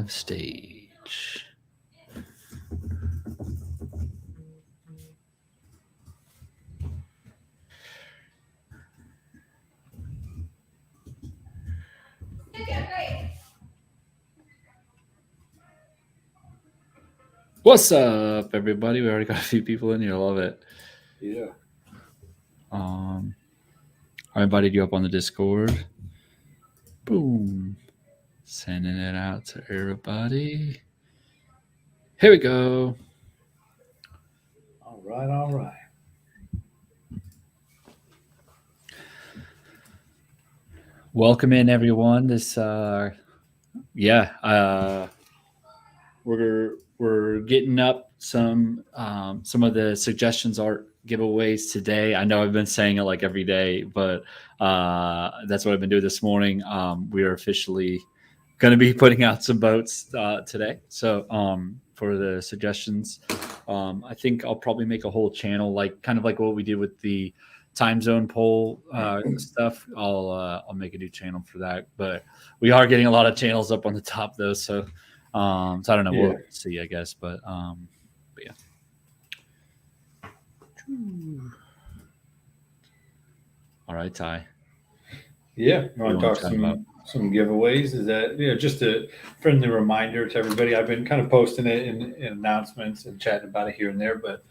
live stage. What's up, everybody? We already got a few people in here. Love it. Yeah. I invited you up on the Discord. Boom. Sending it out to everybody. Here we go. All right. All right. Welcome in, everyone. We're getting up some of the suggestions art giveaways today. I know I've been saying it like every day, but that's what I've been doing this morning. We are officially going to be putting out some votes today. So for the suggestions, I think I'll probably make a whole channel, like kind of like what we did with the time zone poll stuff. I'll make a new channel for that. But we are getting a lot of channels up on the top though, so I don't know. Yeah. We'll see, I guess. But yeah. All right, Ty. Yeah. You want to talk chat about? some giveaways? Is that just a friendly reminder to everybody? I've been kind of posting it in announcements and chatting about it here and there, but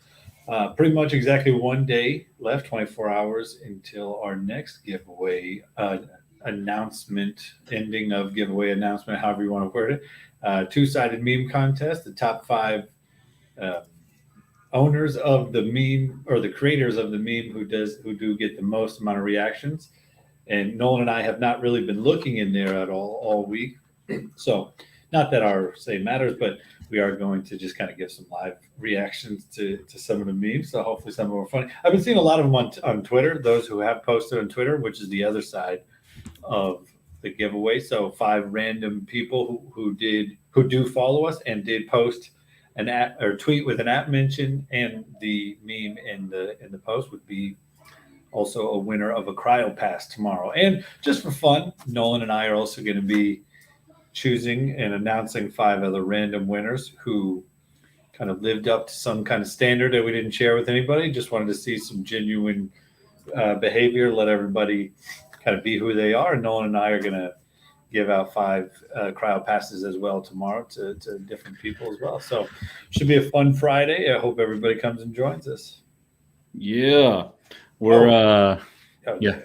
pretty much exactly 1 day left, 24 hours until our next giveaway announcement, ending of giveaway announcement, however you want to word it. Two-sided meme contest. The top 5 owners of the meme, or the creators of the meme, who do get the most amount of reactions. And Nolan and I have not really been looking in there at all week. So not that our say matters, but we are going to just kind of give some live reactions to some of the memes. So hopefully some of them are funny. I've been seeing a lot of them on Twitter, those who have posted on Twitter, which is the other side of the giveaway. So 5 random people who do follow us and did post an app or tweet with an app mention and the meme in the post would be also a winner of a cryo pass tomorrow. And just for fun, Nolan and I are also going to be choosing and announcing 5 other random winners who kind of lived up to some kind of standard that we didn't share with anybody. Just wanted to see some genuine behavior, let everybody kind of be who they are. And Nolan and I are going to give out 5 cryo passes as well tomorrow to different people as well. So should be a fun Friday. I hope everybody comes and joins us. Yeah. We're yeah.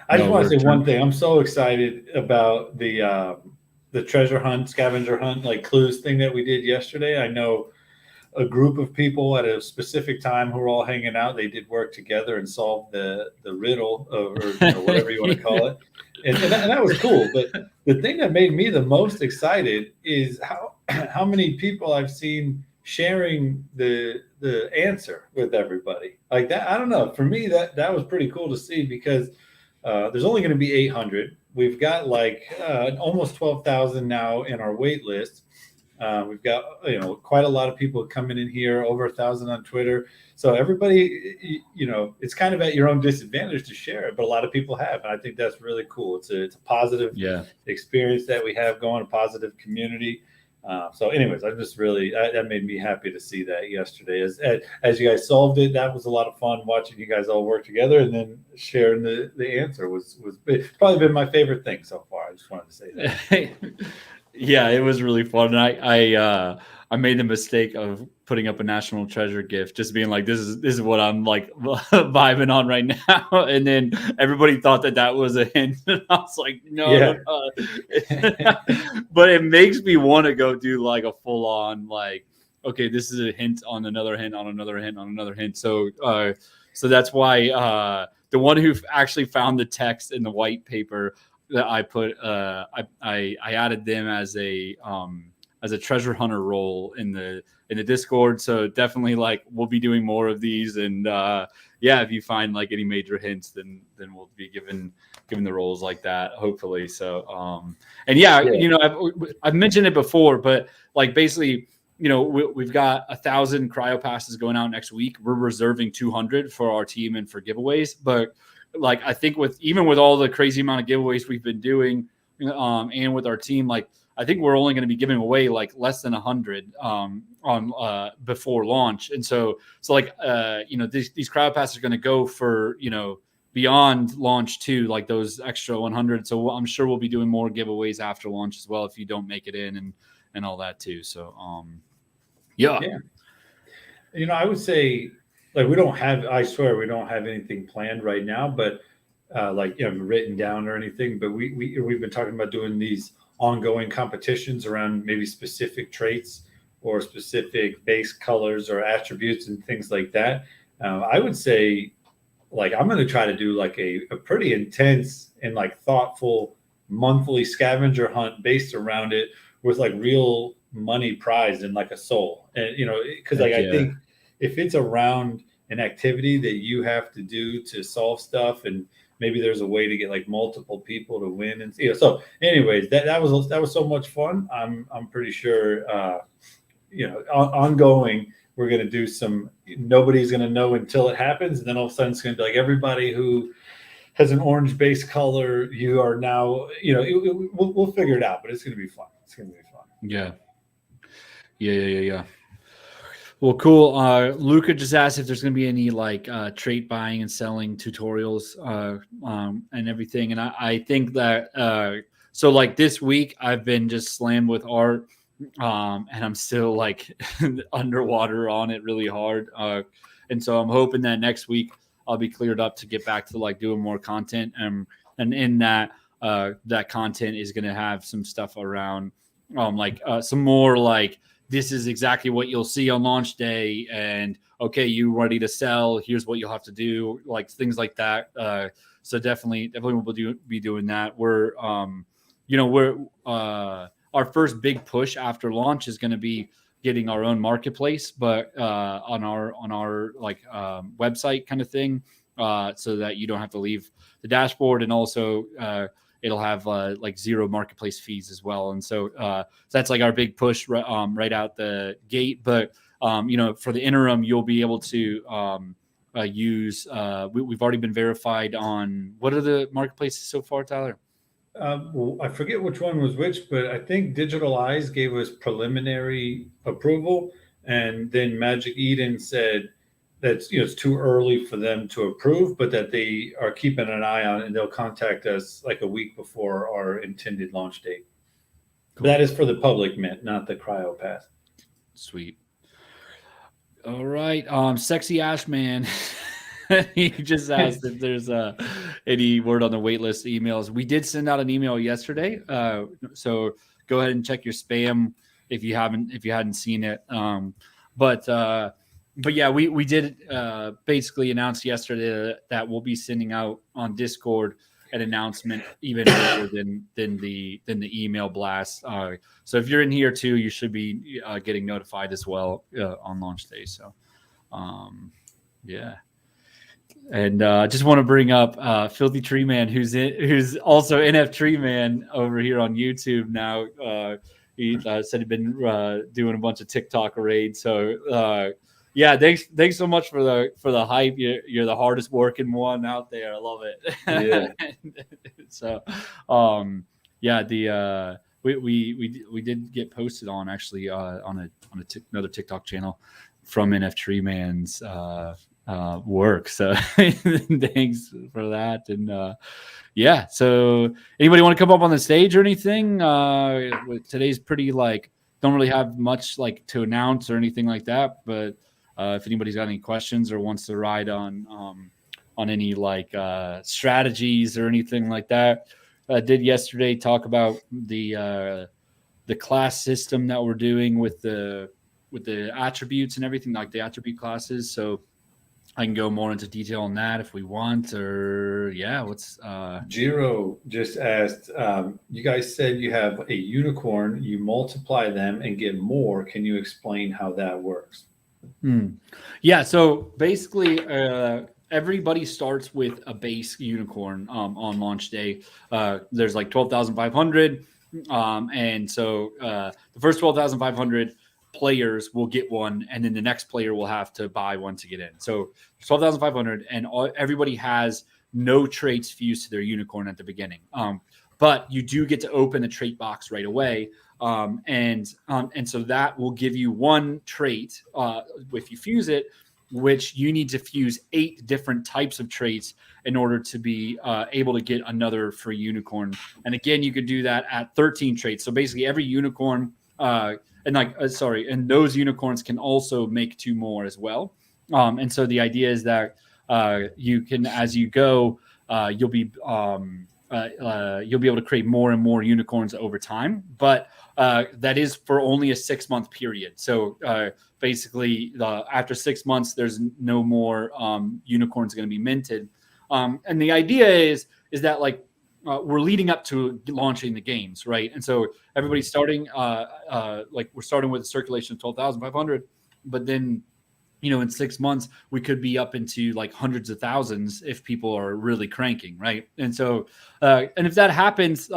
I just want to say one thing. I'm so excited about the treasure hunt, scavenger hunt, like clues thing that we did yesterday. I know a group of people at a specific time who were all hanging out. They did work together and solve the riddle or whatever you want to call it. And that was cool. But the thing that made me the most excited is how many people I've seen sharing the answer with everybody like that. I don't know. For me, that was pretty cool to see, because there's only going to be 800. We've got like almost 12,000 now in our wait list. We've got quite a lot of people coming in here, over 1,000 on Twitter. So everybody, it's kind of at your own disadvantage to share it, but a lot of people have, and I think that's really cool. It's a positive experience that we have going, a positive community. So anyways, I'm just really, that made me happy to see that yesterday. As you guys solved it, that was a lot of fun watching you guys all work together, and then sharing the answer was probably been my favorite thing so far. I just wanted to say that. Yeah, it was really fun. And I made the mistake of putting up a National Treasure gift, just being like, this is what I'm like vibing on right now. And then everybody thought that was a hint. And I was like, no. But it makes me want to go do like a full on, like, okay, this is a hint on another hint on another hint on another hint. So that's why the one who actually found the text in the white paper that I put, I added them as a treasure hunter role in the Discord. So definitely, like, we'll be doing more of these. And if you find like any major hints, then we'll be given the roles like that, hopefully. So I've mentioned it before, but like basically, we've got 1,000 cryo passes going out next week. We're reserving 200 for our team and for giveaways, but I think with all the crazy amount of giveaways we've been doing, and with our team, like, I think we're only going to be giving away like less than 100 on before launch. And so like, these crowd passes are going to go for, beyond launch too, like those extra 100. So I'm sure we'll be doing more giveaways after launch as well if you don't make it in and all that too. So, yeah. I would say, like, I swear we don't have anything planned right now, but written down or anything. But we've been talking about doing these ongoing competitions around maybe specific traits or specific base colors or attributes and things like that. I would say, like, I'm going to try to do like a pretty intense and like thoughtful monthly scavenger hunt based around it with like real money prize and like a soul. And, because like, I think if it's around an activity that you have to do to solve stuff, and maybe there's a way to get like multiple people to win, and so anyways, that was so much fun. I'm pretty sure, ongoing, we're going to do some, nobody's going to know until it happens. And then all of a sudden it's going to be like, everybody who has an orange base color, you are now, we'll figure it out, but it's going to be fun. It's going to be fun. Yeah. Well, cool. Luca just asked if there's going to be any like trait buying and selling tutorials and everything. And I think that, so like this week I've been just slammed with art. And I'm still like underwater on it really hard. And so I'm hoping that next week I'll be cleared up to get back to like doing more content. And in that, that content is going to have some stuff around some more like, this is exactly what you'll see on launch day. And okay, you ready to sell? Here's what you'll have to do, like things like that. So definitely we'll be doing that. Our first big push after launch is going to be getting our own marketplace, but on our like website kind of thing, so that you don't have to leave the dashboard, and also it'll have like zero marketplace fees as well. And so that's like our big push right out the gate. But for the interim, you'll be able to use. We've already been verified on, what are the marketplaces so far, Tyler? I forget which one was which, but I think Digital Eyes gave us preliminary approval, and then Magic Eden said that it's too early for them to approve, but that they are keeping an eye on it, and they'll contact us like a week before our intended launch date. Cool. That is for the public mint, not the cryo pass. Sweet. All right, Sexy Ashman. He just asked if there's any word on the waitlist emails. We did send out an email yesterday, so go ahead and check your spam if you hadn't seen it. But yeah, we did basically announce yesterday that we'll be sending out on Discord an announcement even earlier than the email blast. So if you're in here too, you should be getting notified as well on launch day. So yeah. And just want to bring up Filthy Tree Man, who's also NF Tree Man over here on YouTube now. He said he'd been doing a bunch of TikTok raids. So yeah, thanks so much for the hype. You're the hardest working one out there. I love it. Yeah. So yeah, we did get posted on actually on another TikTok channel from NF Tree Man's work. So thanks for that. And yeah, so anybody want to come up on the stage or anything? Today's pretty like, don't really have much like to announce or anything like that, but if anybody's got any questions or wants to ride on any like strategies or anything like that, I did yesterday talk about the class system that we're doing with the attributes and everything, like the attribute classes. So I can go more into detail on that if we want, or yeah, what's Jiro just asked, you guys said you have a unicorn, you multiply them and get more. Can you explain how that works? Yeah, so basically everybody starts with a base unicorn on launch day. There's like 12,500. And so the first 12,500 players will get one, and then the next player will have to buy one to get in. So 12,500, and everybody has no traits fused to their unicorn at the beginning. But you do get to open the trait box right away. And so that will give you one trait if you fuse it, which you need to fuse 8 different types of traits in order to be able to get another free unicorn. And again, you could do that at 13 traits. So basically every unicorn and those unicorns can also make 2 more as well. And so the idea is that you can, as you go, you'll be able to create more and more unicorns over time. But that is for only a 6-month period. So basically, after 6 months, there's no more unicorns going to be minted. And the idea is that like we're leading up to launching the games, right? And so everybody's starting like we're starting with a circulation of 12,500, but then in 6 months we could be up into like hundreds of thousands if people are really cranking, right? And so and if that happens,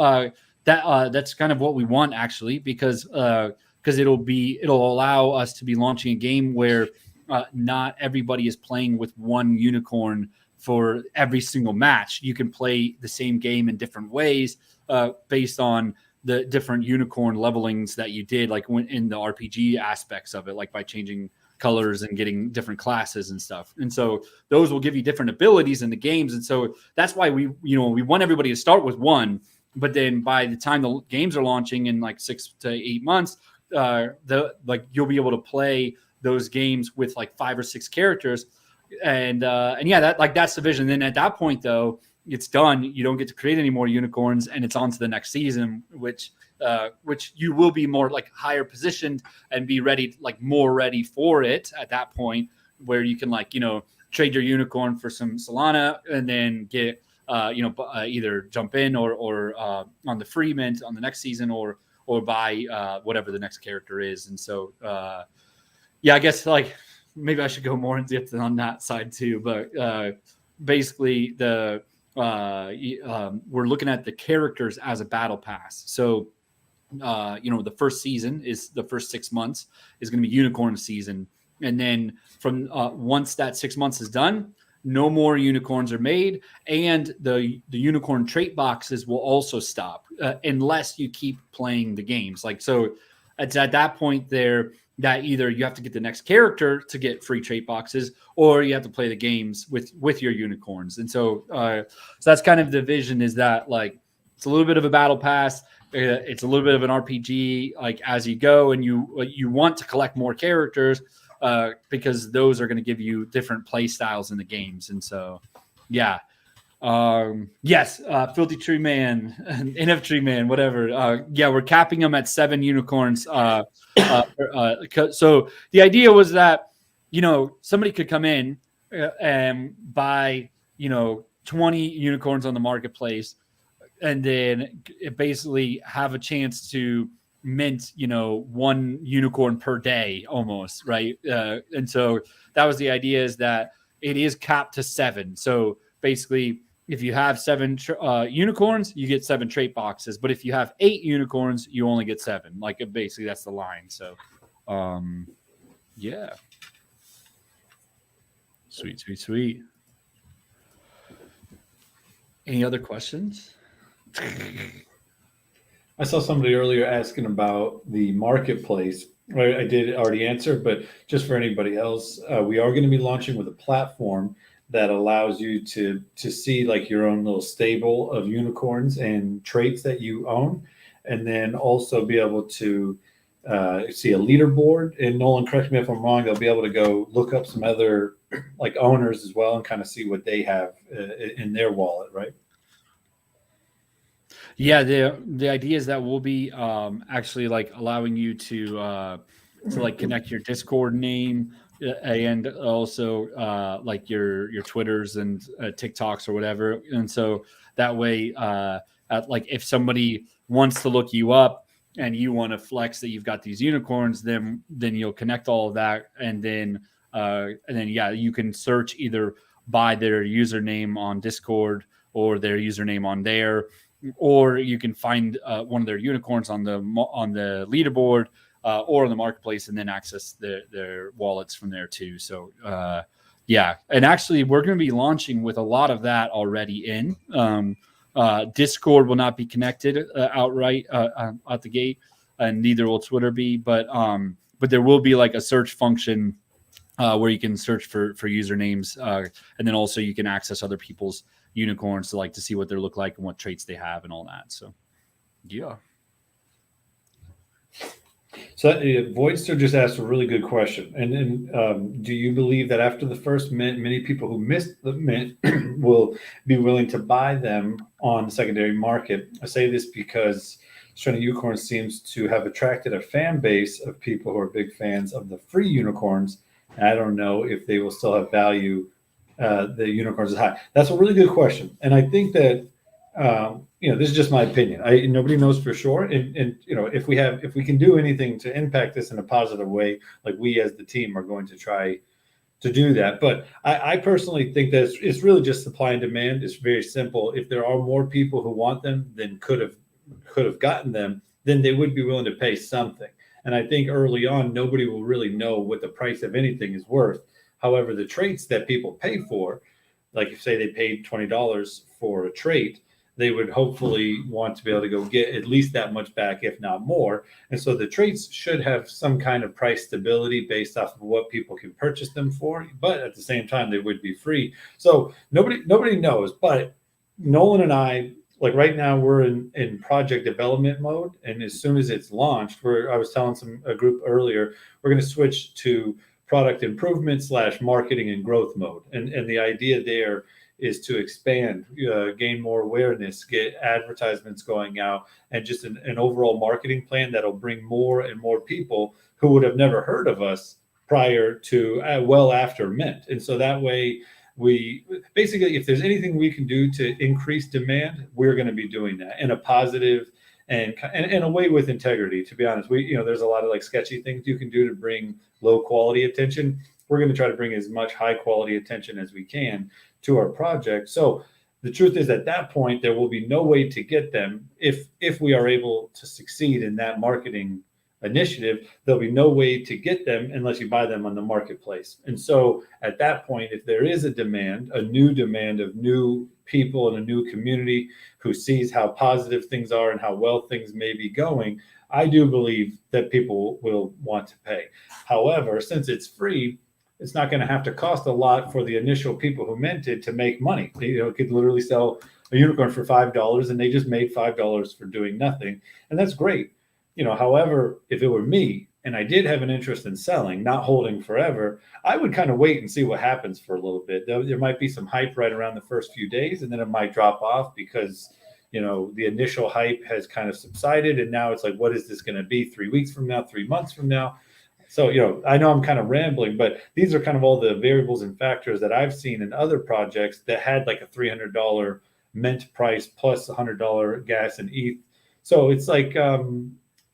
that's kind of what we want actually, because it'll allow us to be launching a game where not everybody is playing with one unicorn for every single match. You can play the same game in different ways based on the different unicorn levelings that you did, like in the RPG aspects of it, like by changing colors and getting different classes and stuff. And so those will give you different abilities in the games. And so that's why we want everybody to start with one, but then by the time the games are launching in like 6 to 8 months, you'll be able to play those games with like 5 or 6 characters. And yeah, that's the vision. Then at that point, though, it's done. You don't get to create any more unicorns, and it's on to the next season, which you will be more like higher positioned and be ready, like more ready for it at that point, where you can trade your unicorn for some Solana and then get either jump in or on the free mint on the next season or buy whatever the next character is. And so yeah, I guess like maybe I should go more in depth on that side too, but basically we're looking at the characters as a battle pass. So the first season is the first 6 months is going to be unicorn season, and then from once that 6 months is done, no more unicorns are made, and the unicorn trait boxes will also stop unless you keep playing the games. Like, so it's at that point there that either you have to get the next character to get free trait boxes, or you have to play the games with your unicorns. And so that's kind of the vision, is that like it's a little bit of a battle pass. It's a little bit of an RPG, like as you go, and you want to collect more characters because those are going to give you different play styles in the games. And so, yeah. Yes, Filthy Tree Man, NF Tree Man, whatever. Yeah, we're capping them at 7 unicorns. So the idea was that, somebody could come in and buy, 20 unicorns on the marketplace, and then basically have a chance to mint, 1 unicorn per day almost, right? And so that was the idea, is that it is capped to 7. So basically, if you have 7 unicorns, you get 7 trait boxes. But if you have 8 unicorns, you only get 7. Like, basically, that's the line. So, yeah. Sweet. Any other questions? I saw somebody earlier asking about the marketplace. I did already answer, but just for anybody else, we are going to be launching with a platform that allows you to see like your own little stable of unicorns and traits that you own, and then also be able to see a leaderboard. And Nolan, correct me if I'm wrong, they'll be able to go look up some other like owners as well and kind of see what they have in their wallet, right? Yeah, the idea is that we'll be actually like allowing you to like connect your Discord name and also like your Twitters and TikToks or whatever. And so that way, like if somebody wants to look you up and you want to flex that you've got these unicorns, then you'll connect all of that, and then yeah, you can search either by their username on Discord or their username on there, or you can find one of their unicorns on the leaderboard or on the marketplace, and then access their wallets from there too. So yeah, and actually we're going to be launching with a lot of that already in. Discord will not be connected outright out the gate, and neither will Twitter be. But there will be like a search function where you can search for usernames, and then also you can access other people's unicorns to see what they look like and what traits they have and all that. So, yeah. So Voidster just asked a really good question. And do you believe that after the first mint, many people who missed the mint will be willing to buy them on the secondary market? I say this because Shiny Unicorn seems to have attracted a fan base of people who are big fans of the free unicorns. And I don't know if they will still have value. The unicorns is high. That's a really good question. And I think that this is just my opinion. Nobody knows for sure. And if we can do anything to impact this in a positive way, like we as the team are going to try to do that. But I personally think that it's really just supply and demand. It's very simple. If there are more people who want them than could have gotten them, then they would be willing to pay something. And I think early on, nobody will really know what the price of anything is worth. However, the traits that people pay for, like if say they paid $20 for a trait, they would hopefully want to be able to go get at least that much back, if not more. And so the traits should have some kind of price stability based off of what people can purchase them for. But at the same time, they would be free. So nobody knows. But Nolan and I, like right now, we're in project development mode. And as soon as it's launched, I was telling a group earlier, we're going to switch to product improvement / marketing and growth mode. And the idea there is to expand, gain more awareness, get advertisements going out, and just an overall marketing plan that'll bring more and more people who would have never heard of us prior to well after mint. And so that way we basically, if there's anything we can do to increase demand, we're going to be doing that in a positive and a way with integrity. To be honest, there's a lot of sketchy things you can do to bring low quality attention. We're going to try to bring as much high quality attention as we can to our project. So the truth is, at that point, there will be no way to get them. If we are able to succeed in that marketing initiative, there'll be no way to get them unless you buy them on the marketplace. And so at that point, if there is a new demand of new people in a new community who sees how positive things are and how well things may be going, I do believe that people will want to pay. However, since it's free, it's not going to have to cost a lot for the initial people who minted to make money. They could literally sell a unicorn for $5, and they just made $5 for doing nothing. And that's great. However, if it were me and I did have an interest in selling, not holding forever, I would kind of wait and see what happens for a little bit. There might be some hype right around the first few days, and then it might drop off because the initial hype has kind of subsided. And now it's like, what is this going to be 3 weeks from now, 3 months from now? So, I know I'm kind of rambling, but these are kind of all the variables and factors that I've seen in other projects that had like a $300 mint price plus $100 gas and ETH. So it's like,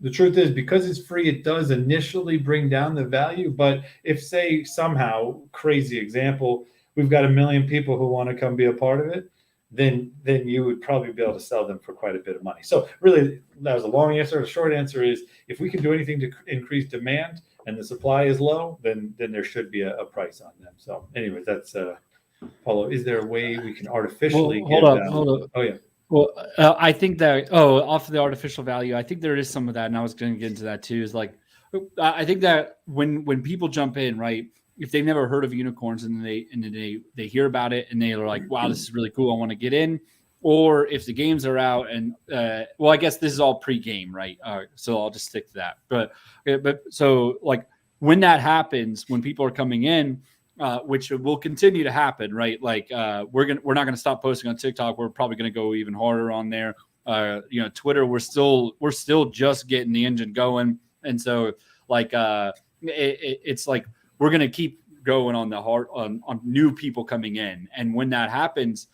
the truth is, because it's free, it does initially bring down the value. But if, say, somehow, crazy example, we've got 1 million people who want to come be a part of it, then you would probably be able to sell them for quite a bit of money. So really, that was a long answer. The short answer is, if we can do anything to increase demand and the supply is low, then there should be a price on them. So anyways, that's Paulo. Is there a way we can artificially hold up. Oh, yeah. Well, I think that, off of the artificial value, I think there is some of that, and I was going to get into that too, is like, I think that when people jump in, right, if they've never heard of unicorns and then they hear about it and they're like, wow, this is really cool, I want to get in. Or if the games are out and, I guess this is all pre-game, right? So I'll just stick to that. But so like when that happens, when people are coming in, which will continue to happen, right? Like we're not going to stop posting on TikTok. We're probably going to go even harder on there. Twitter, we're still just getting the engine going, and so like it's like we're going to keep going on on new people coming in, and when that happens,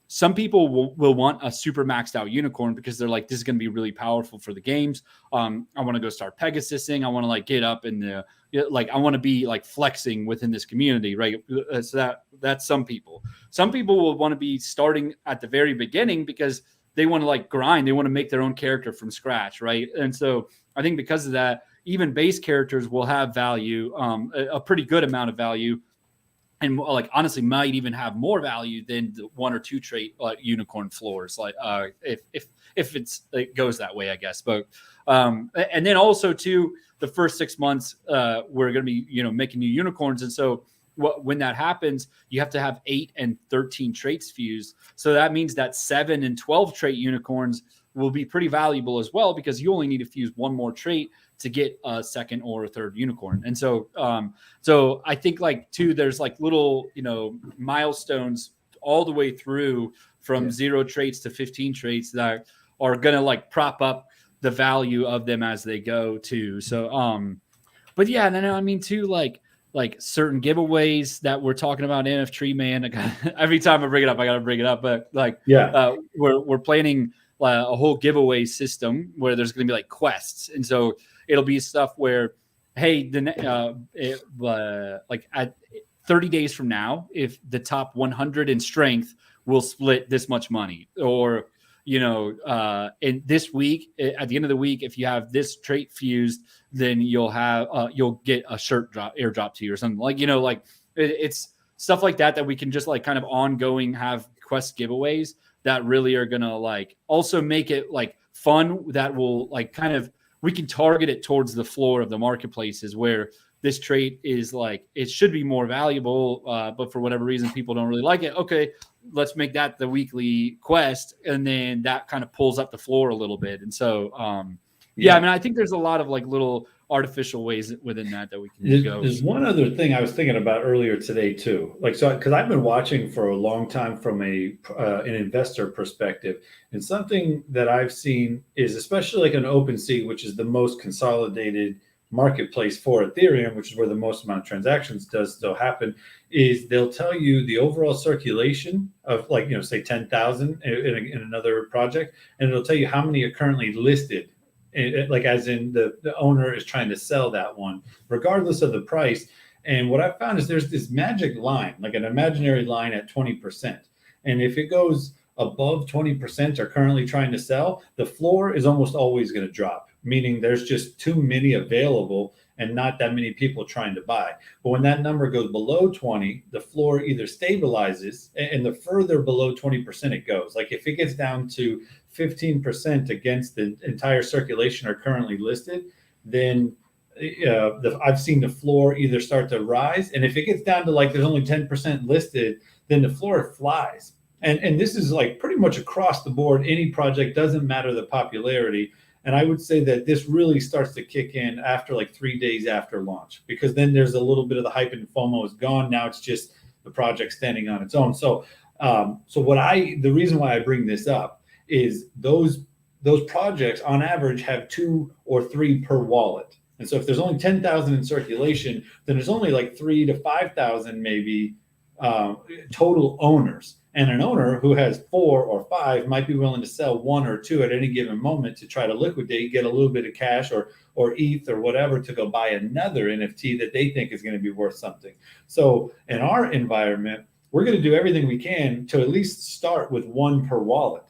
some people will want a super maxed out unicorn because they're like, this is going to be really powerful for the games. I want to go start Pegasusing. I want to get up in the, I want to be flexing within this community. Right. So that's some people. Some people will want to be starting at the very beginning because they want to grind. They want to make their own character from scratch. Right. And so I think because of that, even base characters will have value, a pretty good amount of value. And honestly, might even have more value than the 1 or 2 trait unicorn floors. If if it goes that way, I guess. But and then also too, the first 6 months we're going to be making new unicorns, and so when that happens, you have to have 8 and 13 traits fused. So that means that 7 and 12 trait unicorns will be pretty valuable as well, because you only need to fuse one more trait to get a second or a third unicorn. And so so I think like too, there's like little milestones all the way through from 0 traits to 15 traits that are gonna like prop up the value of them as they go too. So but yeah, and then I mean too, like certain giveaways that we're talking about in NFT, man. Every time I bring it up, I gotta bring it up. But like, we're planning a whole giveaway system where there's gonna be like quests, and so it'll be stuff where, hey, like at 30 days from now, if the top 100 in strength will split this much money, or in this week, at the end of the week, if you have this trait fused, then you'll get a shirt airdrop to you or something, like it's stuff like that we can just like kind of ongoing have quest giveaways that really are gonna like also make it like fun, that will like kind of, we can target it towards the floor of the marketplaces where this trait is like, it should be more valuable, but for whatever reason people don't really like it. Okay, let's make that the weekly quest, and then that kind of pulls up the floor a little bit. And so I mean, I think there's a lot of like little artificial ways within that we can go. There's one other thing I was thinking about earlier today too, because I've been watching for a long time from an investor perspective, and something that I've seen is, especially like an OpenSea, which is the most consolidated marketplace for Ethereum, which is where the most amount of transactions does still happen, is they'll tell you the overall circulation of like, say 10,000 in another project, and it'll tell you how many are currently listed, like as in the owner is trying to sell that one, regardless of the price. And what I found is there's this magic line, like an imaginary line at 20%. And if it goes above 20% are currently trying to sell, the floor is almost always going to drop, meaning there's just too many available and not that many people trying to buy. But when that number goes below 20, the floor either stabilizes, and the further below 20% it goes. Like if it gets down to 15% against the entire circulation are currently listed, then I've seen the floor either start to rise, and if it gets down to like there's only 10% listed, then the floor flies. And this is like pretty much across the board. Any project, doesn't matter the popularity. And I would say that this really starts to kick in after like 3 days after launch, because then there's a little bit of the hype and FOMO is gone. Now it's just the project standing on its own. So the reason why I bring this up is those projects on average have 2 or 3 per wallet. And so if there's only 10,000 in circulation, then there's only like 3 to 5,000 maybe total owners. And an owner who has 4 or 5 might be willing to sell 1 or 2 at any given moment to try to liquidate, get a little bit of cash or ETH or whatever to go buy another NFT that they think is going to be worth something. So in our environment, we're going to do everything we can to at least start with 1 per wallet.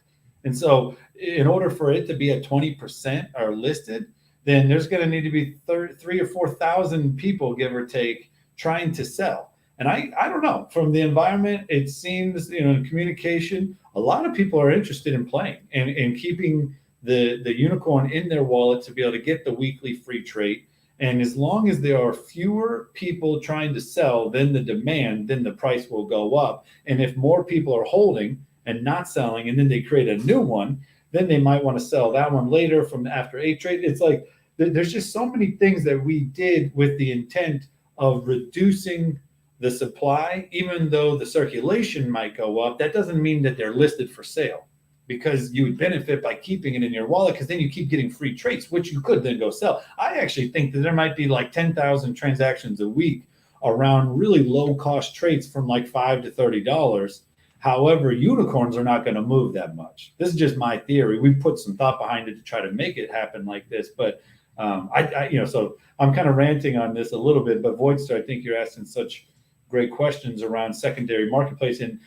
And so in order for it to be at 20% are listed, then there's going to need to be 3,000 or 4,000 people, give or take, trying to sell. And I don't know, from the environment, it seems, in communication, a lot of people are interested in playing and keeping the unicorn in their wallet to be able to get the weekly free trait. And as long as there are fewer people trying to sell than the demand, then the price will go up. And if more people are holding and not selling, and then they create a new one, then they might want to sell that one later from after 8 trade. It's like there's just so many things that we did with the intent of reducing the supply. Even though the circulation might go up, that doesn't mean that they're listed for sale, because you would benefit by keeping it in your wallet, because then you keep getting free traits, which you could then go sell. I actually think that there might be like 10,000 transactions a week around really low cost traits from like $5 to $30. However, unicorns are not going to move that much. This is just my theory. We put some thought behind it to try to make it happen like this. But so I'm kind of ranting on this a little bit. But Voidster, I think you're asking such great questions around secondary marketplace. And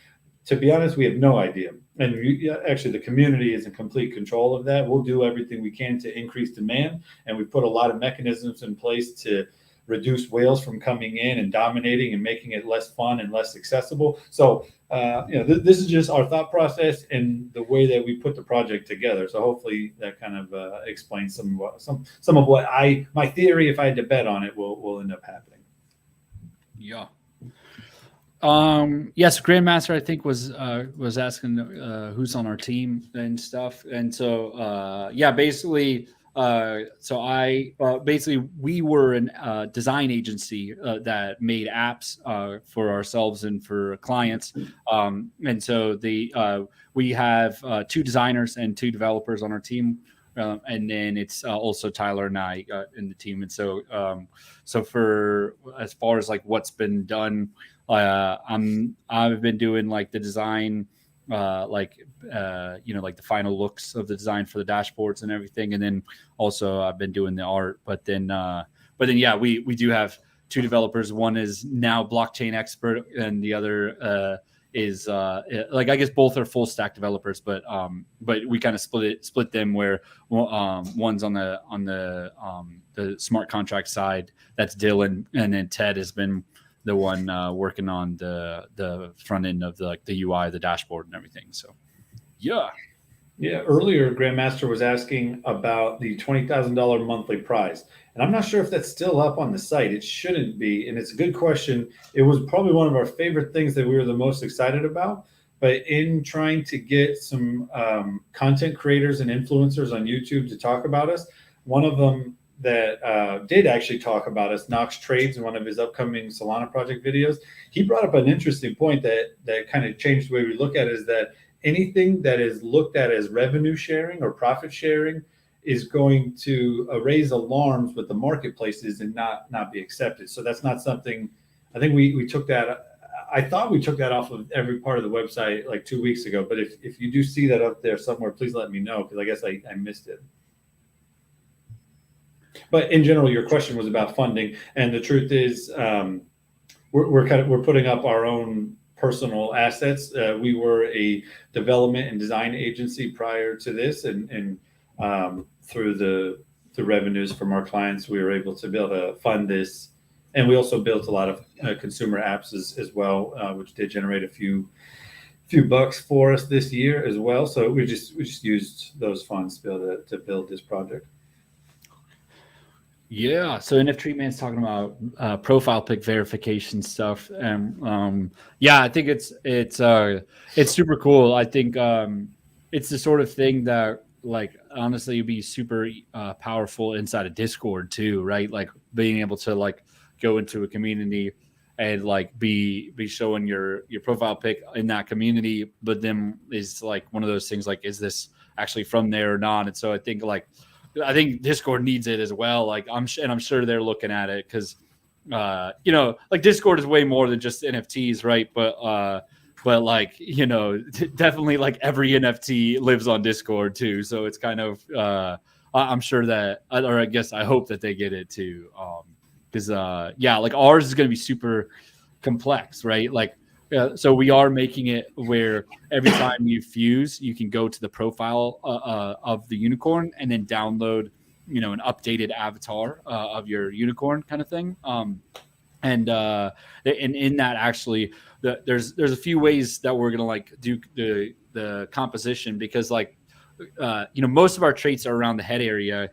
to be honest, we have no idea. And actually, the community is in complete control of that. We'll do everything we can to increase demand. And we put a lot of mechanisms in place to reduce whales from coming in and dominating and making it less fun and less accessible. So this is just our thought process and the way that we put the project together. So hopefully that kind of explains some of what my theory, if I had to bet on it, will end up happening. Yeah. Yes, Grandmaster, I think was asking who's on our team and stuff, and so basically, we were a design agency that made apps for ourselves and for clients, and so we have 2 designers and 2 developers on our team. And then it's also Tyler and I in the team, and so for as far as like what's been done, I've been doing like the design, like the final looks of the design for the dashboards and everything, and then also I've been doing the art. But then we do have 2 developers. One is now blockchain expert, and the other is I guess both are full stack developers, but we kind of split them where one's on the smart contract side, that's Dylan, and then Ted has been the one working on the front end of the UI, the dashboard and everything. So earlier Grandmaster was asking about the $20,000 monthly prize. And I'm not sure if that's still up on the site. It shouldn't be. And it's a good question. It was probably one of our favorite things that we were the most excited about. But in trying to get some content creators and influencers on YouTube to talk about us, one of them that did actually talk about us, Knox Trades, in one of his upcoming Solana project videos, he brought up an interesting point that kind of changed the way we look at it, is that anything that is looked at as revenue sharing or profit sharing is going to raise alarms with the marketplaces and not be accepted. So that's not something, I think we took that, I thought we took that off of every part of the website like 2 weeks ago, but if you do see that up there somewhere, please let me know, because I guess I missed it. But in general, your question was about funding, and the truth is we're putting up our own personal assets. We were a development and design agency prior to this, and through the revenues from our clients, we were able to fund this. And we also built a lot of consumer apps as well, which did generate a few bucks for us this year as well. So we just used those funds to build this project. Yeah, so NFT Man's talking about profile pic verification stuff, and I think it's super cool. I think it's the sort of thing that, like, honestly, would be super powerful inside of Discord too, right? Like being able to like go into a community and like be showing your profile pic in that community, but then is like one of those things like, is this actually from there or not? And so I think Discord needs it as well. Like I'm sure they're looking at it because like Discord is way more than just NFTs, right? But like, definitely like every NFT lives on Discord too. So it's kind of I'm sure that, or I guess I hope that they get it too. Because like ours is going to be super complex, right? Like, so we are making it where every time you fuse, you can go to the profile of the unicorn and then download, an updated avatar of your unicorn kind of thing. And in that, actually, there's a few ways that we're gonna like do the composition, because like most of our traits are around the head area.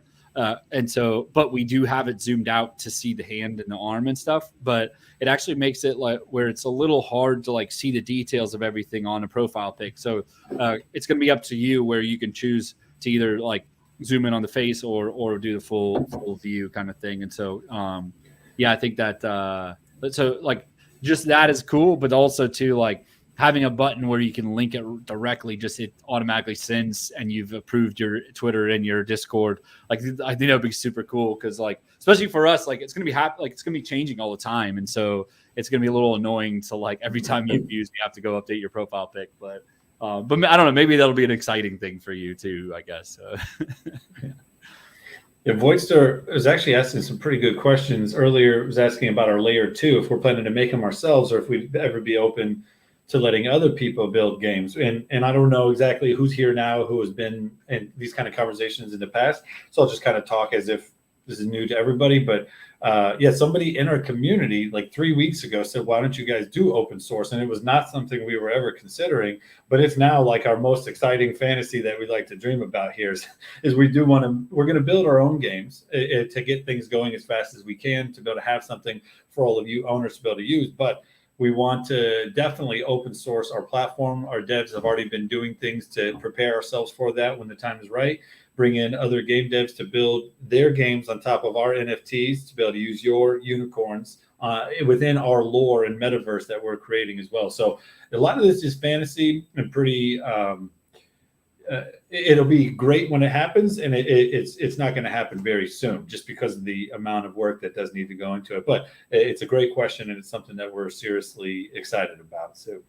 And so, but we do have it zoomed out to see the hand and the arm and stuff, but it actually makes it like where it's a little hard to like see the details of everything on a profile pic. So it's going to be up to you where you can choose to either like zoom in on the face or do the full view kind of thing. And so, I think that, so like just that is cool, but also too, like, having a button where you can link it directly, just it automatically sends, and you've approved your Twitter and your Discord. Like, I think that would be super cool, because like, especially for us, like it's gonna be it's gonna be changing all the time, and so it's gonna be a little annoying to like every time you use, you have to go update your profile pic. But I don't know, maybe that'll be an exciting thing for you too, I guess. Yeah, Voidster was actually asking some pretty good questions earlier. It was asking about our layer 2, if we're planning to make them ourselves, or if we'd ever be open to letting other people build games. And I don't know exactly who's here now, who has been in these kind of conversations in the past. So I'll just kind of talk as if, this is new to everybody, but yeah, somebody in our community like 3 weeks ago said, why don't you guys do open source? And it was not something we were ever considering, but it's now like our most exciting fantasy that we like to dream about here is we're going to build our own games to get things going as fast as we can, to be able to have something for all of you owners to be able to use. But we want to definitely open source our platform. Our devs have already been doing things to prepare ourselves for that when the time is right. Bring in other game devs to build their games on top of our NFTs to be able to use your unicorns within our lore and metaverse that we're creating as well. So a lot of this is fantasy and pretty. It'll be great when it happens, and it's not going to happen very soon, just because of the amount of work that does need to go into it. But it's a great question, and it's something that we're seriously excited about. So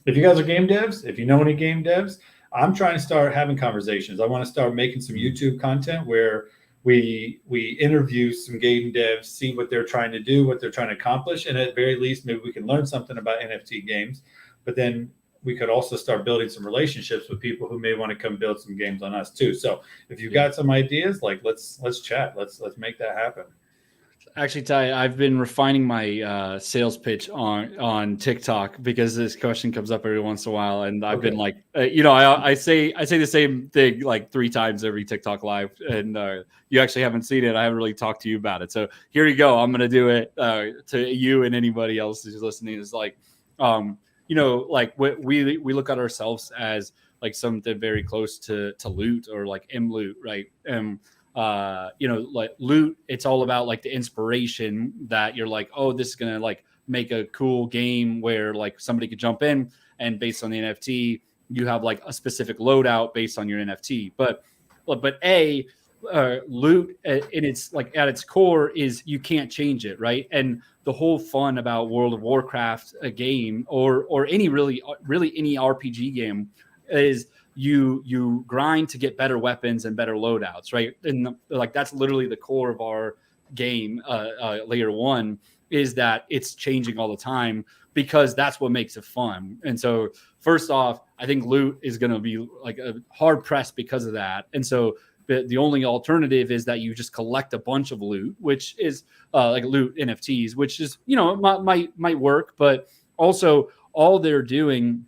if you guys are game devs, if you know any game devs, I'm trying to start having conversations. I want to start making some YouTube content where we interview some game devs, see what they're trying to do, what they're trying to accomplish, and at very least, maybe we can learn something about NFT games. But then we could also start building some relationships with people who may want to come build some games on us too. So if you've got some ideas, like let's chat, let's make that happen. Actually, Ty, I've been refining my sales pitch on TikTok because this question comes up every once in a while, and I've been like, I say the same thing like 3 times every TikTok live, and you actually haven't seen it. I haven't really talked to you about it, so here you go. I'm gonna do it to you and anybody else who's listening. Is like, like we look at ourselves as like something very close to loot or like loot, right? Like loot, it's all about like the inspiration that you're like, oh, this is gonna like make a cool game where like somebody could jump in, and based on the NFT, you have like a specific loadout based on your NFT. But loot in its like at its core is you can't change it, right? And the whole fun about World of Warcraft, a game, or any really any RPG game, is you grind to get better weapons and better loadouts, right? And like that's literally the core of our game. Layer 1 is that it's changing all the time because that's what makes it fun. And so first off, I think loot is going to be like a hard pressed because of that. And so the only alternative is that you just collect a bunch of loot, which is like loot NFTs, which is, might work, but also all they're doing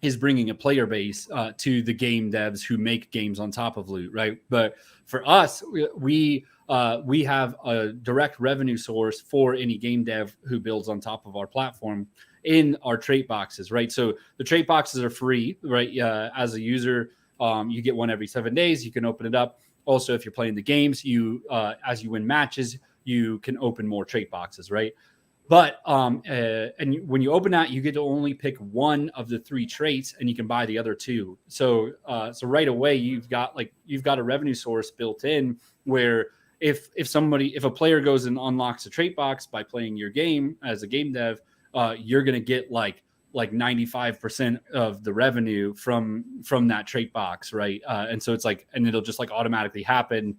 is bringing a player base to the game devs who make games on top of loot, right? But for us, we have a direct revenue source for any game dev who builds on top of our platform in our trait boxes, right? So the trait boxes are free, right? As a user, you get one every 7 days. You can open it up. Also, if you're playing the games, as you win matches, you can open more trait boxes, right? But and when you open that, you get to only pick one of the 3 traits, and you can buy the other 2. So right away, you've got a revenue source built in where if a player goes and unlocks a trait box by playing your game as a game dev, you're gonna get like 95% of the revenue from that trait box, right? And so it's like, and it'll just like automatically happen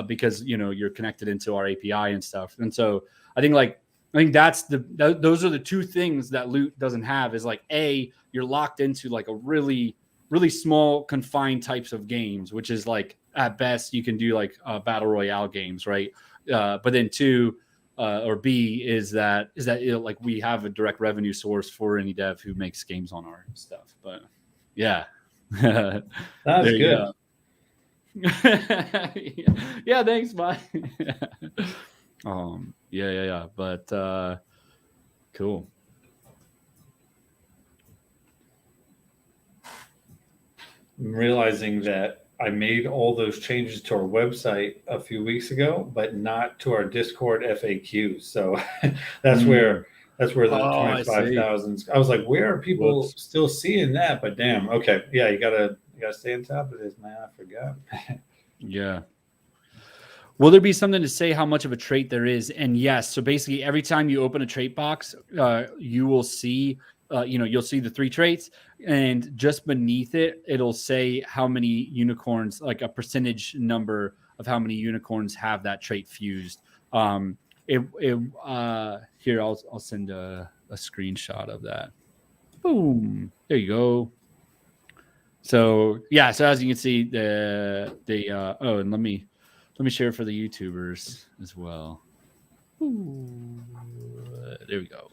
because you're connected into our API and stuff. And so I think that's those are the 2 things that loot doesn't have. Is like, A, you're locked into like a really, really small confined types of games, which is like at best you can do like battle royale games, right? But then 2, or B is that like we have a direct revenue source for any dev who makes games on our stuff. But yeah, that's good. Yeah, thanks, bye. Yeah. But cool. I'm realizing that I made all those changes to our website a few weeks ago, but not to our Discord FAQs. So that's where the 25,000. I was like, where are people still seeing that? But damn, okay, yeah, you gotta stay on top of this, man. I forgot. Yeah. Will there be something to say how much of a trait there is? And yes, so basically every time you open a trait box, you will see, you'll see the 3 traits, and just beneath it, it'll say how many unicorns, like a percentage number of how many unicorns have that trait fused. Here, I'll send a screenshot of that. Boom. There you go. So yeah, so as you can see, and let me Let me share it for the YouTubers as well. Ooh, there we go.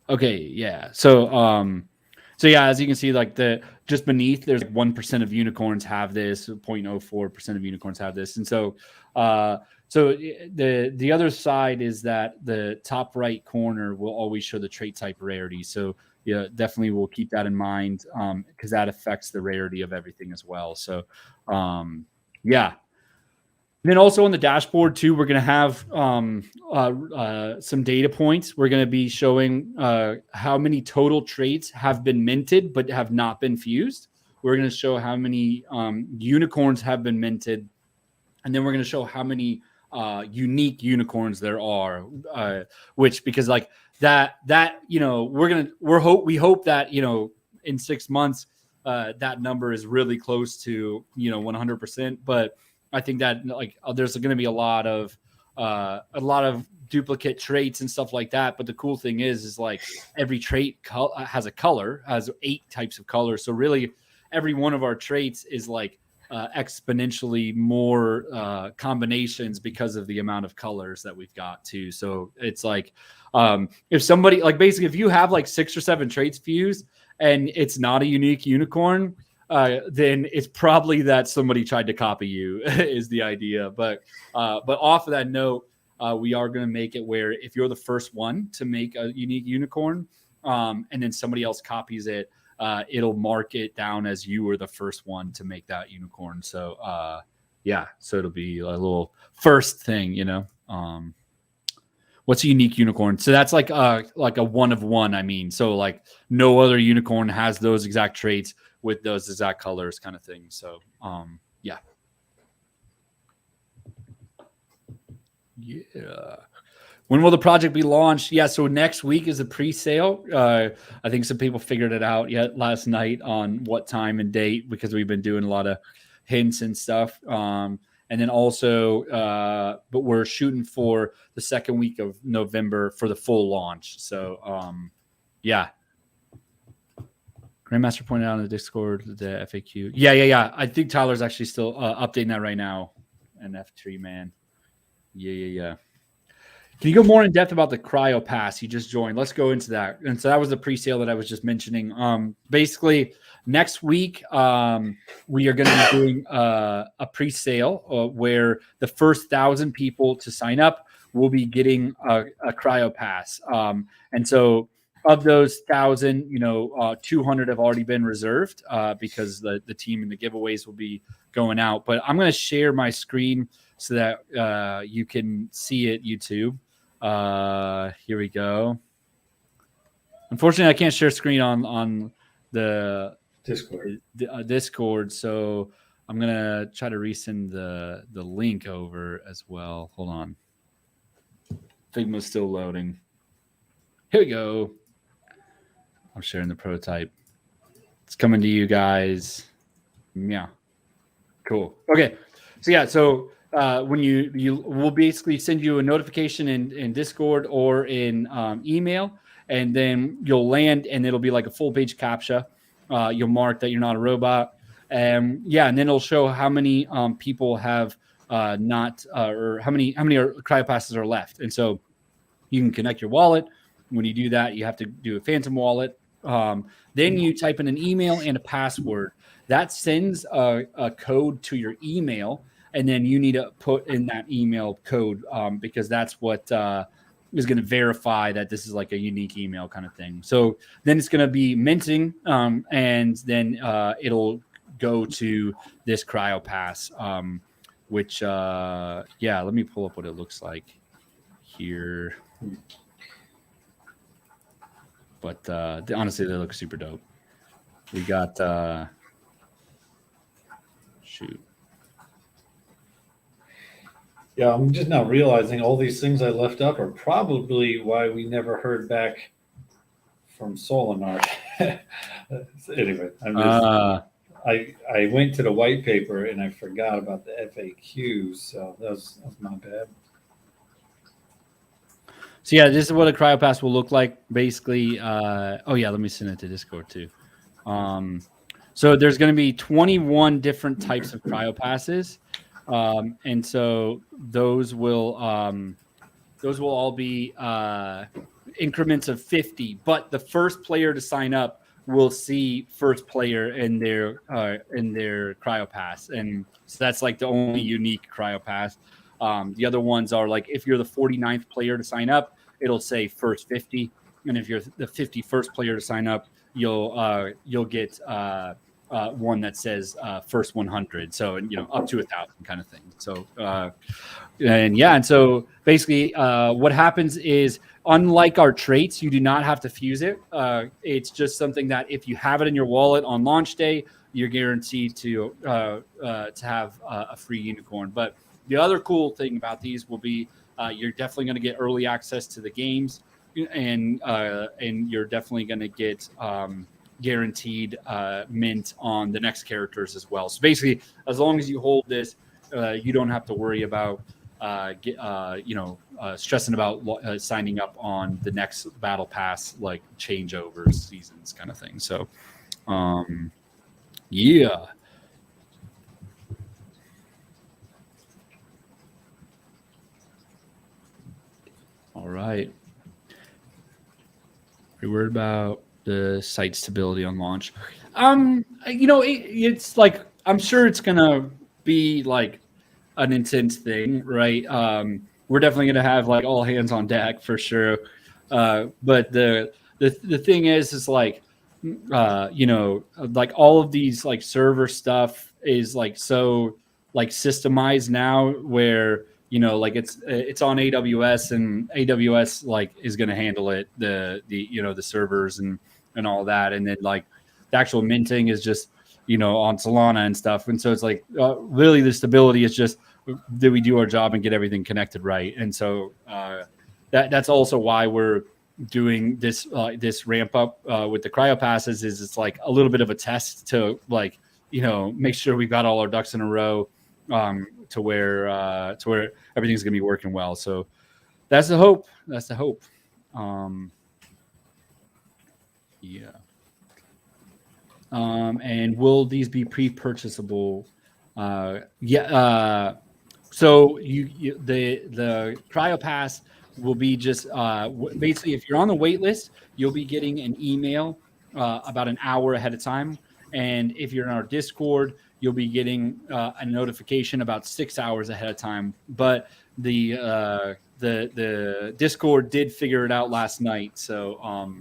Okay, yeah. So yeah, as you can see, like just beneath, there's 1% of unicorns have this, 0.04% of unicorns have this, and so the other side is that the top right corner will always show the trait type rarity. So yeah, definitely we'll keep that in mind because that affects the rarity of everything as well. So yeah. And then also on the dashboard too, we're going to have some data points. We're going to be showing how many total traits have been minted but have not been fused. We're going to show how many unicorns have been minted, and then we're going to show how many unique unicorns there are. Which because like that we hope that in 6 months that number is really close to 100%, but I think that like there's going to be a lot of duplicate traits and stuff like that. But the cool thing is like every trait has a color, has 8 types of colors. So really, every one of our traits is like exponentially more combinations because of the amount of colors that we've got too. So it's like if somebody like basically if you have like 6 or 7 traits fused and it's not a unique unicorn, then it's probably that somebody tried to copy you is the idea. But off of that note, we are going to make it where if you're the first one to make a unique unicorn, and then somebody else copies it, it'll mark it down as you were the first one to make that unicorn. So yeah, so it'll be a little first thing, what's a unique unicorn? So that's like a one of one. I mean, so like no other unicorn has those exact traits with those exact colors kind of thing. So yeah. When will the project be launched? Yeah, so next week is a pre-sale. I think some people figured it out yet last night on what time and date because we've been doing a lot of hints and stuff. And then also, but we're shooting for the second week of November for the full launch. So yeah. Grandmaster pointed out in the Discord the FAQ. Yeah. I think Tyler's actually still updating that right now. And F3 man. Yeah. Can you go more in depth about the cryo pass you just joined? Let's go into that. And so that was the pre-sale that I was just mentioning. Basically, next week we are going to be doing a pre-sale where the first 1,000 people to sign up will be getting a cryo pass. And so of those 1,000, 200 have already been reserved because the team and the giveaways will be going out. But I'm going to share my screen so that you can see it, YouTube. Here we go. Unfortunately, I can't share screen on the Discord, so I'm gonna try to resend the link over as well. Hold on, Figma's still loading. Here we go. I'm sharing the prototype. It's coming to you guys. Yeah, cool. Okay, so yeah, so. When you will basically send you a notification in Discord or in email, and then you'll land and it'll be like a full page captcha. You'll mark that you're not a robot, and then it'll show how many people have not or how many cryo passes are left, and so you can connect your wallet. When you do that, you have to do a phantom wallet. Then you type in an email and a password that sends a code to your email. And then you need to put in that email code because that's what is going to verify that this is like a unique email kind of thing. So then it's going to be minting, and then it'll go to this cryo pass, which, let me pull up what it looks like here. But honestly, they look super dope. We got, shoot. Yeah, I'm just now realizing all these things I left up are probably why we never heard back from Solinar. Anyway, I went to the white paper and I forgot about the FAQs, so that's my bad. So yeah, this is what a cryo pass will look like. Basically, let me send it to Discord too. So there's going to be 21 different types of cryo passes. And so those will all be increments of 50. But the first player to sign up will see first player in their cryo pass, and so that's like the only unique cryo pass. The other ones are like if you're the 49th player to sign up, it'll say first 50, and if you're the 51st player to sign up, you'll get one that says first 100. So up to 1,000 kind of thing. So and so basically what happens is, unlike our traits, you do not have to fuse it. It's just something that if you have it in your wallet on launch day, you're guaranteed to have a free unicorn. But the other cool thing about these will be you're definitely going to get early access to the games, and you're definitely going to get guaranteed mint on the next characters as well. So basically, as long as you hold this, you don't have to worry about stressing about signing up on the next battle pass, like changeovers, seasons kind of thing. So yeah. All right. Are you worried about the site stability on launch? It's like, I'm sure it's gonna be like an intense thing, right? We're definitely gonna have like all hands on deck for sure. But the thing is like, like all of these like server stuff is like so like systemized now, where like it's on AWS, and AWS like is going to handle it, the servers and all that, and then like the actual minting is just on Solana and stuff, and so it's like really the stability is just, did we do our job and get everything connected right? And so that's also why we're doing this ramp up with the cryo passes. Is it's like a little bit of a test to like make sure we've got all our ducks in a row, to where everything's gonna be working well. So that's the hope. Yeah. And will these be pre-purchasable? Yeah. So the cryo pass will be just basically, if you're on the wait list, you'll be getting an email about an hour ahead of time, and if you're in our Discord, you'll be getting a notification about 6 hours ahead of time. But the Discord did figure it out last night, so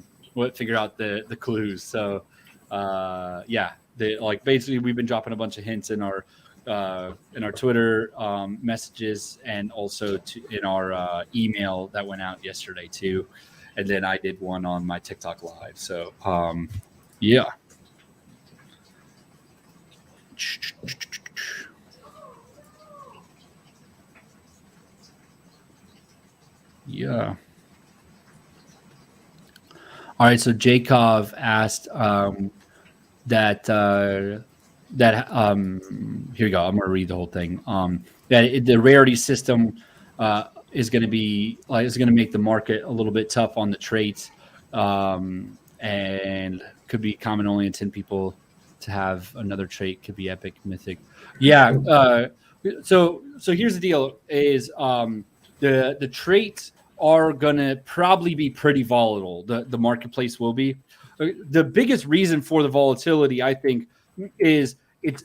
figure out the clues. So yeah, like basically we've been dropping a bunch of hints in our Twitter messages, and also in our email that went out yesterday too, and then I did one on my TikTok live. So yeah. Yeah. All right. So Jacob asked that here we go. I'm going to read the whole thing. That the rarity system is going to be is going to make the market a little bit tough on the traits, and could be common only in 10 people to have another trait. Could be epic, mythic. Yeah. So here's the deal: is the traits are going to probably be pretty volatile. The marketplace will be. The biggest reason for the volatility, I think, is it's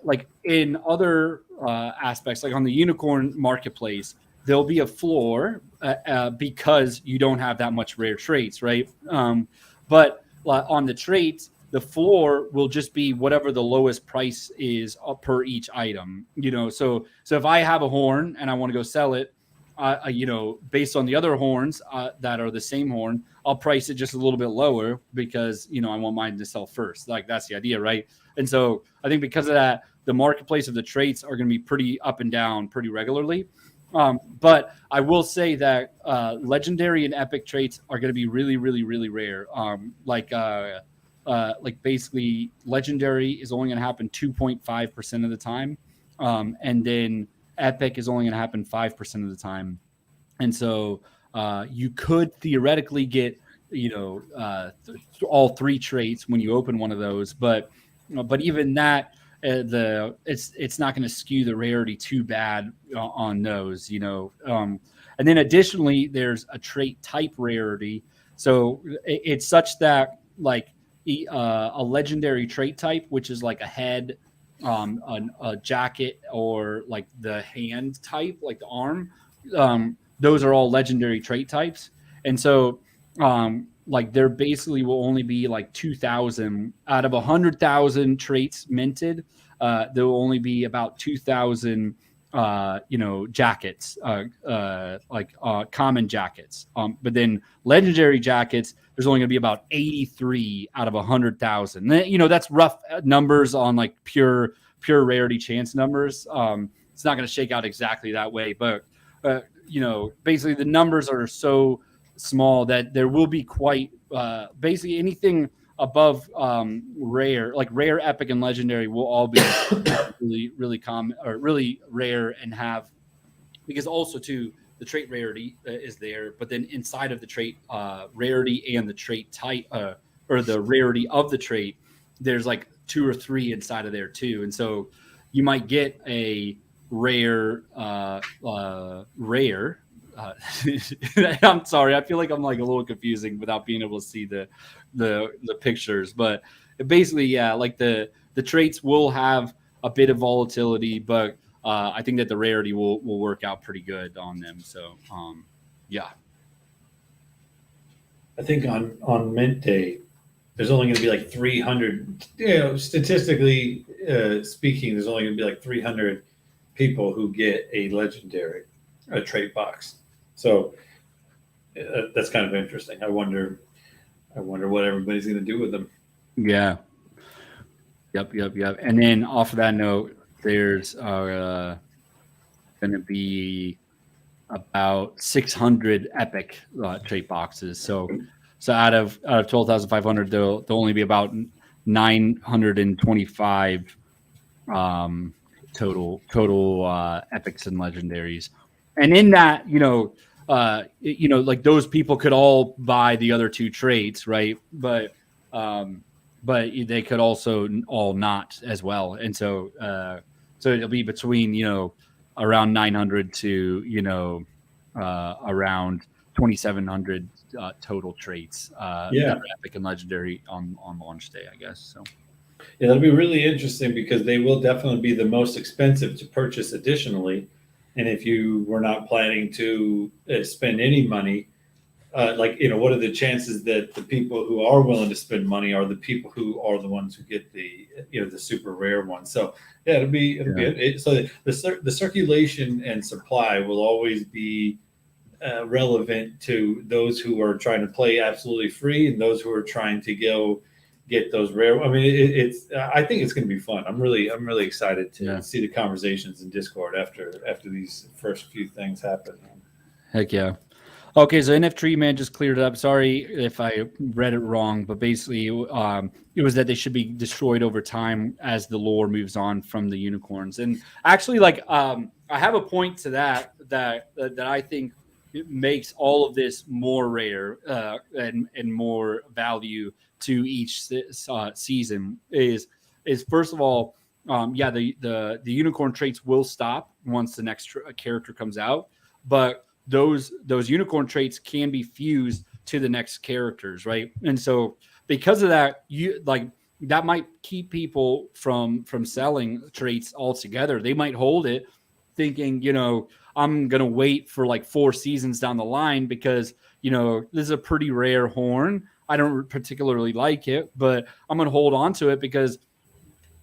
like in other aspects, like on the unicorn marketplace, there'll be a floor because you don't have that much rare traits, right? But on the traits, the floor will just be whatever the lowest price is per each item. So if I have a horn and I want to go sell it, based on the other horns that are the same horn, I'll price it just a little bit lower because, I want mine to sell first. Like, that's the idea, right? And so I think because of that, the marketplace of the traits are going to be pretty up and down pretty regularly. But I will say that legendary and epic traits are going to be really, really, really rare. Like basically legendary is only going to happen 2.5% of the time. And then epic is only going to happen 5% of the time. And so you could theoretically get, all three traits when you open one of those. But even that, it's not going to skew the rarity too bad on those, and then additionally, there's a trait type rarity. So it's such that like a legendary trait type, which is like a head, a jacket, or like the hand type, like the arm. Those are all legendary trait types, and so like there basically will only be like 2,000 out of 100,000 traits minted. There will only be about 2,000 jackets, common jackets. But then legendary jackets, there's only going to be about 83 out of 100,000. That's rough numbers on like pure rarity chance numbers. It's not going to shake out exactly that way, but basically the numbers are so small that there will be quite basically anything above rare, like rare, epic, and legendary will all be really, really common or really rare, and have, because also too the trait rarity is there, but then inside of the trait rarity and the trait type or the rarity of the trait, there's like 2 or 3 inside of there too, and so you might get a rare rare. I'm sorry, I feel like I'm like a little confusing without being able to see the pictures, but basically, yeah, like the traits will have a bit of volatility, but I think that the rarity will work out pretty good on them. So yeah, I think on mint day there's only going to be like 300, statistically speaking, there's only going to be like 300 people who get a legendary trait box. So that's kind of interesting. I wonder what everybody's going to do with them. Yeah. Yep. And then off of that note, there's going to be about 600 epic trait boxes. So out of 12,500, there'll only be about 925 total epics and legendaries. And in that, like those people could all buy the other 2 traits, right? But they could also all not as well. And so it'll be between, around 900 to, around 2,700 total traits that are epic and legendary on launch day, I guess. So. Yeah, that'll be really interesting because they will definitely be the most expensive to purchase additionally. And if you were not planning to spend any money, what are the chances that the people who are willing to spend money are the people who are the ones who get the super rare ones? So yeah, it'll be so the circulation and supply will always be relevant to those who are trying to play absolutely free and those who are trying to go get those rare. I mean, I think it's going to be fun. I'm really excited to see the conversations in Discord after these first few things happen. Heck yeah. Okay, so NFT man just cleared it up. Sorry if I read it wrong, but basically it was that they should be destroyed over time as the lore moves on from the unicorns. And actually, I have a point to that I think it makes all of this more rare and more value to each season is first of all, the unicorn traits will stop once the next character comes out, but those unicorn traits can be fused to the next characters, right? And so because of that, that might keep people from selling traits altogether. They might hold it thinking, I'm going to wait for like 4 seasons down the line because, this is a pretty rare horn. I don't particularly like it, but I'm going to hold on to it because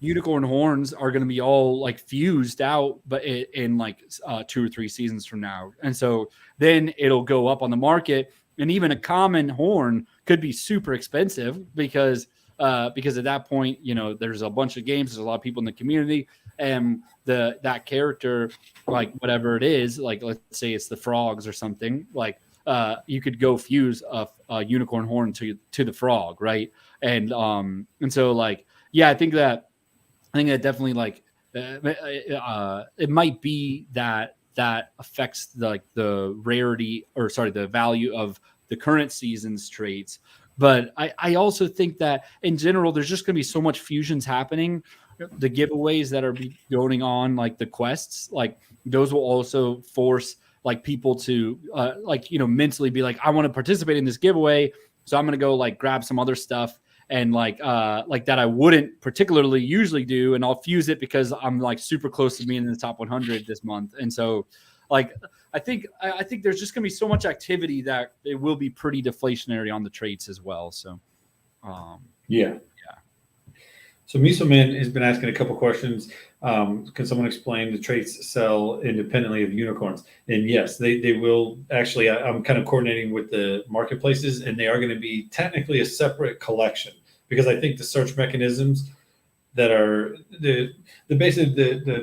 unicorn horns are going to be all like fused out, but in like 2 or 3 seasons from now. And so then it'll go up on the market, and even a common horn could be super expensive because at that point, there's a bunch of games, there's a lot of people in the community, and that character, like whatever it is, like let's say it's the frogs or something, like you could go fuse a unicorn horn to the frog, right? And so like, yeah, I think that definitely it might be that affects the rarity, or sorry, the value of the current season's traits. But I also think that in general, there's just going to be so much fusions happening the giveaways that are going on, like the quests, like those will also force like people to like, you know, mentally be like, I want to participate in this giveaway, so I'm going to go like grab some other stuff and like that I wouldn't particularly usually do, and I'll fuse it because I'm like super close to being in the top 100 this month. And so like I think there's just going to be so much activity that it will be pretty deflationary on the traits as well. So yeah. So Miso Man has been asking a couple questions. Can someone explain the traits sell independently of unicorns? And yes, they will actually. I'm kind of coordinating with the marketplaces, and they are going to be technically a separate collection, because I think the search mechanisms that are the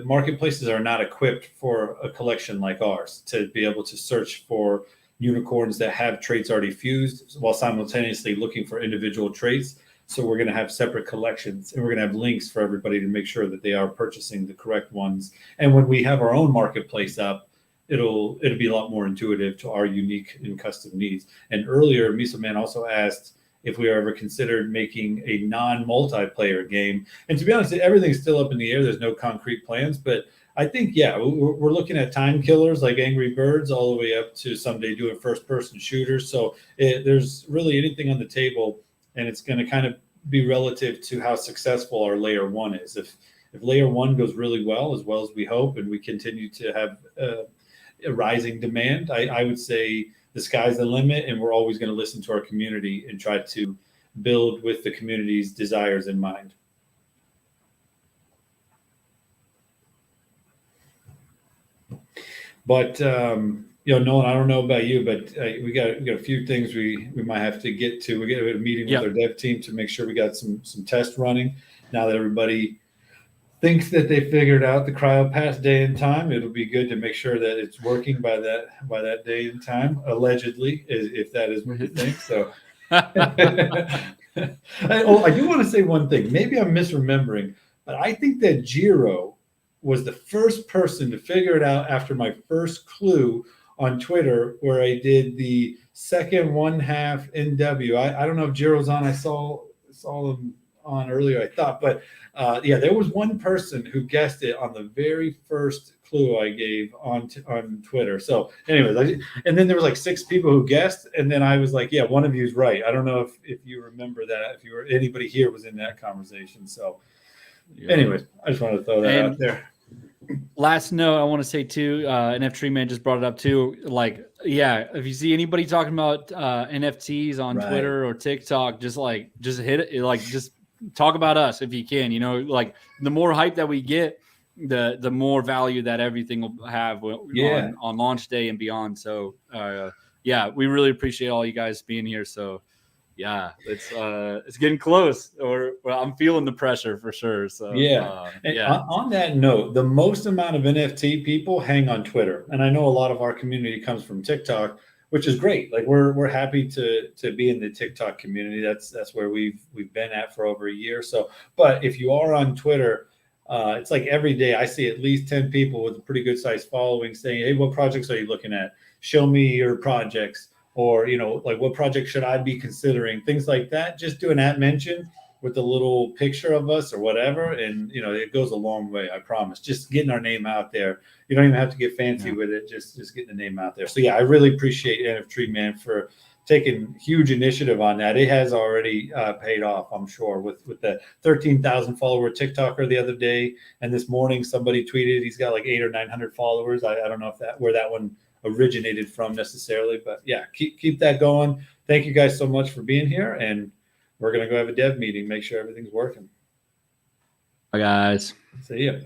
marketplaces are not equipped for a collection like ours to be able to search for unicorns that have traits already fused while simultaneously looking for individual traits. So we're going to have separate collections, and we're going to have links for everybody to make sure that they are purchasing the correct ones. And when we have our own marketplace up, it'll be a lot more intuitive to our unique and custom needs. And earlier, Miso Man also asked if we ever considered making a non-multiplayer game. And to be honest, everything's still up in the air. There's no concrete plans, but I think, yeah, we're looking at time killers like Angry Birds all the way up to someday doing first-person shooters. So there's really anything on the table. And it's going to kind of be relative to how successful our layer 1 is. If layer 1 goes really well as we hope, and we continue to have a rising demand, I would say the sky's the limit, and we're always going to listen to our community and try to build with the community's desires in mind. But you know, Nolan, I don't know about you, but we got a few things we might have to get to. We got a meeting with our dev team to make sure we got some tests running. Now that everybody thinks that they figured out the CryoPass day and time, it'll be good to make sure that it's working by that day and time, allegedly, if that is what you think. So, I do want to say one thing. Maybe I'm misremembering, but I think that Jiro was the first person to figure it out after my first clue on Twitter, where I did the second 1/2 NW. I don't know if Jiro's on. I saw him on earlier, I thought, but yeah, there was one person who guessed it on the very first clue I gave on Twitter. So anyways, and then there was like 6 people who guessed, and then I was like, yeah, one of you is right. I don't know if you remember that, if anybody here was in that conversation. So anyways, I just wanted to throw that out there. Last note I want to say too, NFT Man just brought it up too. Like, yeah, if you see anybody talking about NFTs on Twitter or TikTok, just hit it. Like, just talk about us if you can. You know, like the more hype that we get, the more value that everything will have on launch day and beyond. So, yeah, we really appreciate all you guys being here. So, yeah, it's getting close, or I'm feeling the pressure for sure. So On that note, the most amount of NFT people hang on Twitter, and I know a lot of our community comes from TikTok, which is great. Like we're happy to be in the TikTok community. That's where we've been at for over a year. So, but if you are on Twitter, it's like every day I see at least 10 people with a pretty good sized following saying, "Hey, what projects are you looking at? Show me your projects." Or, you know, like what project should I be considering? Things like that. Just do an @ mention with a little picture of us or whatever. And, you know, it goes a long way, I promise. Just getting our name out there. You don't even have to get fancy with it. Just getting the name out there. So, yeah, I really appreciate NFT Man for taking huge initiative on that. It has already paid off, I'm sure, with the 13,000 follower TikToker the other day. And this morning somebody tweeted he's got like 800 or 900 followers. I don't know where that one originated from necessarily, but yeah, keep that going. Thank you guys so much for being here, and we're gonna go have a dev meeting, make sure everything's working. Bye guys. See ya.